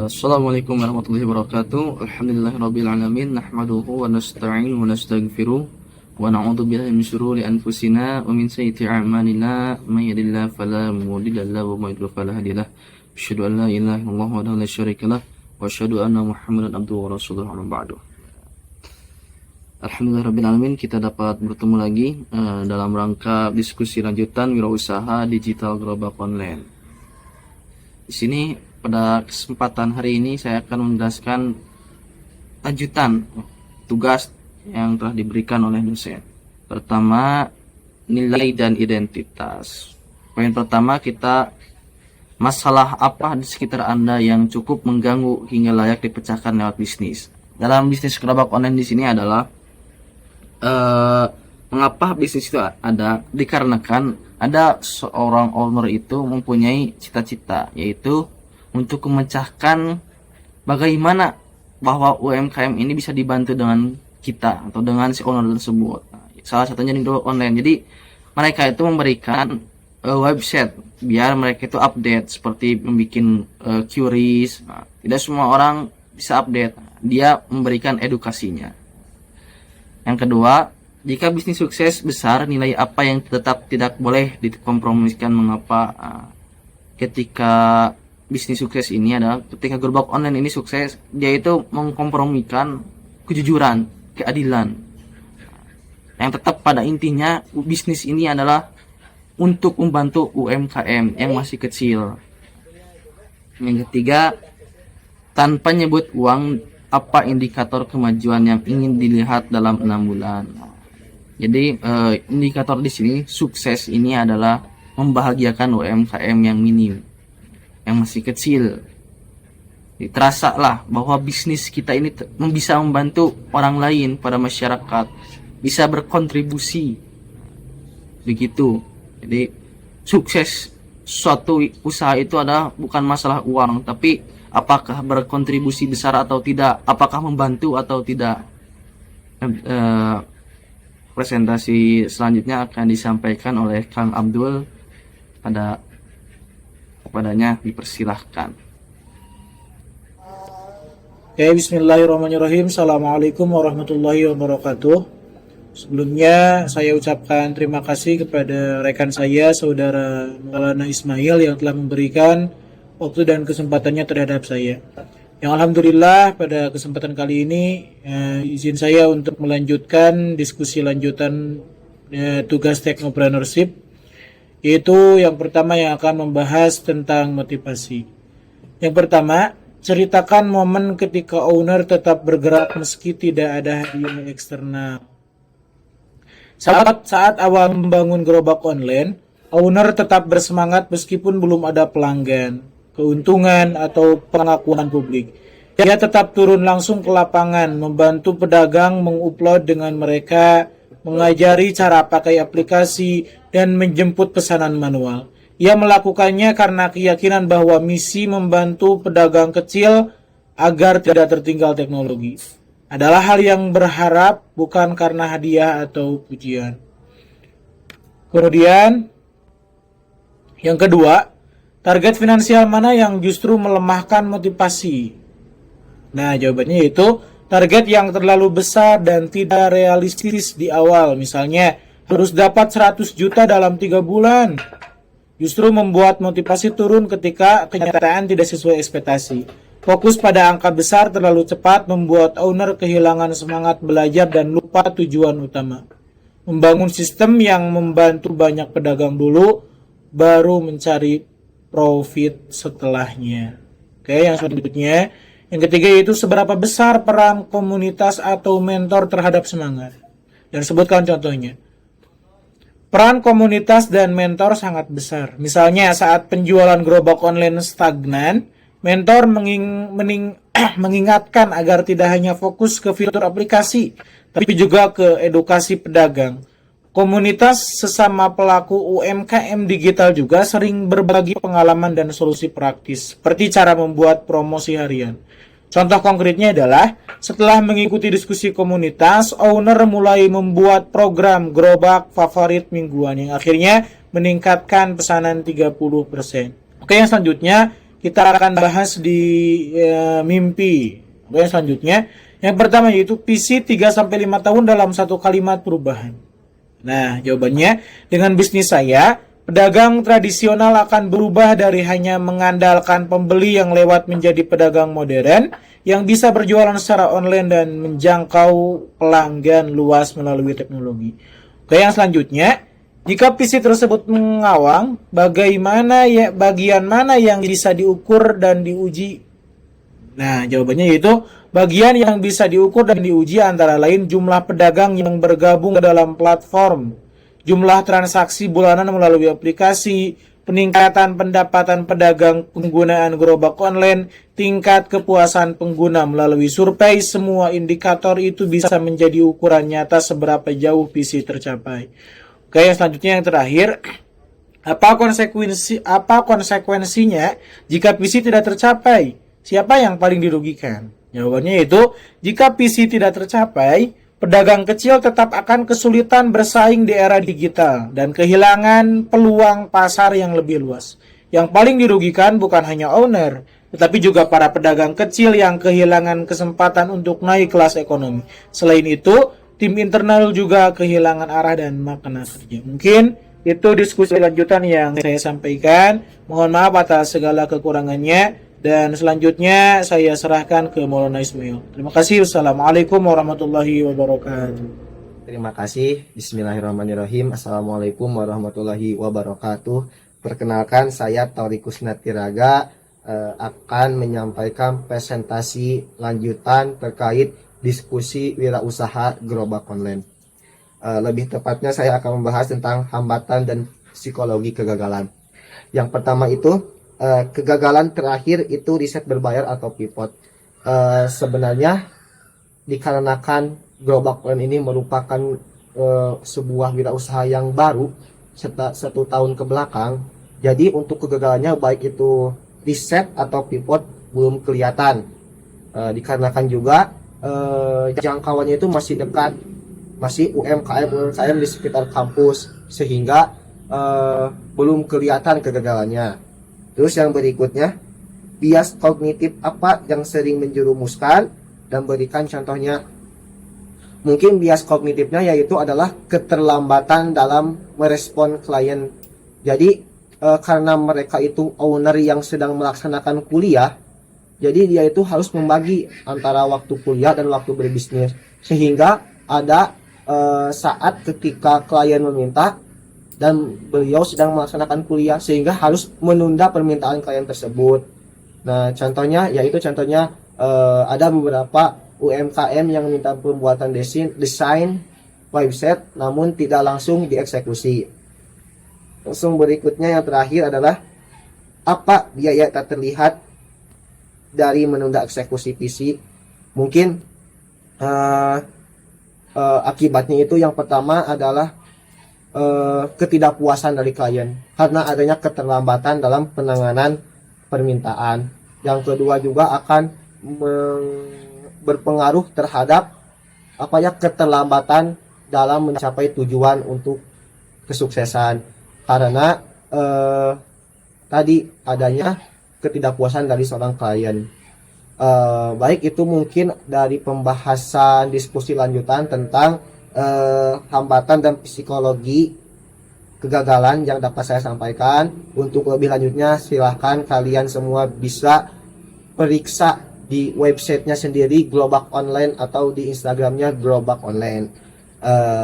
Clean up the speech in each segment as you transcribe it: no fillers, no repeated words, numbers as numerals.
Assalamualaikum warahmatullahi wabarakatuh. Alhamdulillahirabbil alamin, nahmaduhu wa nasta'inu wa nastaghfiruh wa na'udzu billahi min syururi anfusina wa min sayyiati a'malina, may yahdihillahu fala mudilla lahu wa may yudlil fala hadiya lahu. Asyhadu an la ilaha illallah wahdahu la syarika lahu wa asyhadu anna Muhammadan abduhu wa rasuluhu amma ba'du. Alhamdulillahirabbil alamin, kita dapat bertemu lagi dalam rangka diskusi lanjutan wirausaha digital gerobak online. Di sini pada kesempatan hari ini saya akan menjelaskan lanjutan tugas yang telah diberikan oleh dosen. Pertama, nilai dan identitas. Poin pertama, kita masalah apa di sekitar Anda yang cukup mengganggu hingga layak dipecahkan lewat bisnis. Dalam bisnis gerobak online di sini adalah mengapa bisnis itu ada, dikarenakan ada seorang owner itu mempunyai cita-cita, yaitu untuk memecahkan bagaimana bahwa UMKM ini bisa dibantu dengan kita atau dengan si owner tersebut. Salah satunya di gerobak online. Jadi mereka itu memberikan website biar mereka itu update, seperti membuat queries. Tidak semua orang bisa update. Dia memberikan edukasinya. Yang kedua, jika bisnis sukses besar, nilai apa yang tetap tidak boleh dikompromikan? Mengapa? Ketika bisnis sukses ini adalah ketika gerobak online ini sukses, dia itu mengkompromikan kejujuran, keadilan. Yang tetap pada intinya bisnis ini adalah untuk membantu UMKM yang masih kecil. Yang ketiga, tanpa nyebut uang, apa indikator kemajuan yang ingin dilihat dalam 6 bulan? Jadi indikator di sini sukses ini adalah membahagiakan UMKM yang minim, yang masih kecil. Terasa lah bahwa bisnis kita ini bisa membantu orang lain pada masyarakat, bisa berkontribusi. Begitu. Jadi sukses suatu usaha itu adalah bukan masalah uang, tapi apakah berkontribusi besar atau tidak, apakah membantu atau tidak. Presentasi selanjutnya akan disampaikan oleh Kang Abdul. Kepadanya dipersilahkan. Ya, bismillahirrahmanirrahim. Assalamualaikum warahmatullahi wabarakatuh. Sebelumnya saya ucapkan terima kasih kepada rekan saya, Saudara Maulana Ismail, yang telah memberikan waktu dan kesempatannya terhadap saya. Yang alhamdulillah pada kesempatan kali ini izin saya untuk melanjutkan diskusi lanjutan tugas Technopreneurship, yaitu yang pertama yang akan membahas tentang motivasi. Yang pertama, ceritakan momen ketika owner tetap bergerak meski tidak ada hadiah eksternal. Saat awal membangun gerobak online, owner tetap bersemangat meskipun belum ada pelanggan, keuntungan, atau pengakuan publik. Dia tetap turun langsung ke lapangan, membantu pedagang mengupload dengan mereka, mengajari cara pakai aplikasi, dan menjemput pesanan manual. Ia melakukannya karena keyakinan bahwa misi membantu pedagang kecil agar tidak tertinggal teknologi adalah hal yang berharap, bukan karena hadiah atau pujian. Kemudian, yang kedua, target finansial mana yang justru melemahkan motivasi? Nah, jawabannya yaitu target yang terlalu besar dan tidak realistis di awal. Misalnya, harus dapat 100 juta dalam 3 bulan. Justru membuat motivasi turun ketika kenyataan tidak sesuai ekspektasi. Fokus pada angka besar terlalu cepat membuat owner kehilangan semangat belajar dan lupa tujuan utama. Membangun sistem yang membantu banyak pedagang dulu, baru mencari profit setelahnya. Oke, yang selanjutnya. Yang ketiga yaitu seberapa besar peran komunitas atau mentor terhadap semangat. Dan sebutkan contohnya. Peran komunitas dan mentor sangat besar. Misalnya saat penjualan gerobak online stagnan, mentor mengingatkan agar tidak hanya fokus ke fitur aplikasi, tapi juga ke edukasi pedagang. Komunitas sesama pelaku UMKM digital juga sering berbagi pengalaman dan solusi praktis, seperti cara membuat promosi harian. Contoh konkretnya adalah, setelah mengikuti diskusi komunitas, owner mulai membuat program gerobak favorit mingguan yang akhirnya meningkatkan pesanan 30%. Oke, yang selanjutnya, kita akan bahas di mimpi. Oke, selanjutnya yang pertama yaitu visi 3-5 tahun dalam satu kalimat perubahan. Nah, jawabannya dengan bisnis saya, pedagang tradisional akan berubah dari hanya mengandalkan pembeli yang lewat menjadi pedagang modern yang bisa berjualan secara online dan menjangkau pelanggan luas melalui teknologi. Oke, yang selanjutnya, jika visi tersebut mengawang, bagian mana yang bisa diukur dan diuji? Nah, jawabannya yaitu bagian yang bisa diukur dan diuji antara lain jumlah pedagang yang bergabung ke dalam platform, jumlah transaksi bulanan melalui aplikasi, peningkatan pendapatan pedagang penggunaan gerobak online, tingkat kepuasan pengguna melalui survei. Semua indikator itu bisa menjadi ukuran nyata seberapa jauh visi tercapai. Oke, yang selanjutnya yang terakhir, apa konsekuensinya jika visi tidak tercapai? Siapa yang paling dirugikan? Jawabannya yaitu, jika visi tidak tercapai, pedagang kecil tetap akan kesulitan bersaing di era digital dan kehilangan peluang pasar yang lebih luas. Yang paling dirugikan bukan hanya owner, tetapi juga para pedagang kecil yang kehilangan kesempatan untuk naik kelas ekonomi. Selain itu, tim internal juga kehilangan arah dan makna kerja. Mungkin itu diskusi lanjutan yang saya sampaikan. Mohon maaf atas segala kekurangannya. Dan selanjutnya saya serahkan ke Maulana Ismail. Terima kasih. Wassalamualaikum warahmatullahi wabarakatuh. Terima kasih. Bismillahirrahmanirrahim. Assalamualaikum warahmatullahi wabarakatuh. Perkenalkan, saya Taurikus Natiraga akan menyampaikan presentasi lanjutan terkait diskusi wirausaha gerobak online. Lebih tepatnya saya akan membahas tentang hambatan dan psikologi kegagalan. Yang pertama itu, kegagalan terakhir itu riset berbayar atau pivot. Sebenarnya dikarenakan gerobak online ini merupakan sebuah wirausaha yang baru satu tahun ke belakang, jadi untuk kegagalannya baik itu riset atau pivot belum kelihatan. Dikarenakan juga jangkauannya itu masih dekat, masih UMKM di sekitar kampus, sehingga belum kelihatan kegagalannya. Terus yang berikutnya, bias kognitif apa yang sering menjerumuskan, dan berikan contohnya. Mungkin bias kognitifnya yaitu adalah keterlambatan dalam merespon klien. Jadi karena mereka itu owner yang sedang melaksanakan kuliah, jadi dia itu harus membagi antara waktu kuliah dan waktu berbisnis. Sehingga ada saat ketika klien meminta dan beliau sedang melaksanakan kuliah, sehingga harus menunda permintaan klien tersebut. Nah, contohnya ada beberapa UMKM yang minta pembuatan desain website namun tidak langsung dieksekusi. Langsung berikutnya yang terakhir adalah apa biaya tak terlihat dari menunda eksekusi visi. Mungkin akibatnya itu yang pertama adalah ketidakpuasan dari klien karena adanya keterlambatan dalam penanganan permintaan. Yang kedua juga akan berpengaruh terhadap keterlambatan dalam mencapai tujuan untuk kesuksesan karena tadi adanya ketidakpuasan dari seorang klien. Baik itu mungkin dari pembahasan diskusi lanjutan tentang hambatan dan psikologi kegagalan yang dapat saya sampaikan. Untuk lebih lanjutnya silahkan kalian semua bisa periksa di websitenya sendiri Gerobak Online atau di Instagramnya Gerobak Online.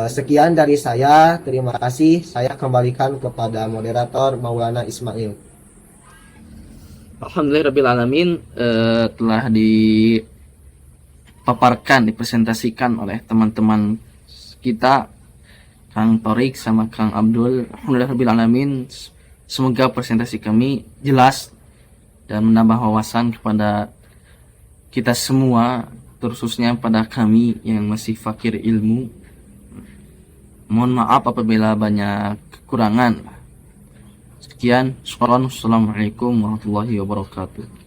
Sekian dari saya, terima kasih. Saya kembalikan kepada moderator Maulana Ismail. Alhamdulillahirrahmanirrahim. Telah dipaparkan, dipresentasikan oleh teman-teman kita, Kang Torik sama Kang Abdul. Alhamdulillahirrahmanirrahim. Semoga presentasi kami jelas dan menambah wawasan kepada kita semua, khususnya pada kami yang masih fakir ilmu. Mohon maaf apabila banyak kekurangan. Sekian, Assalamualaikum warahmatullahi wabarakatuh.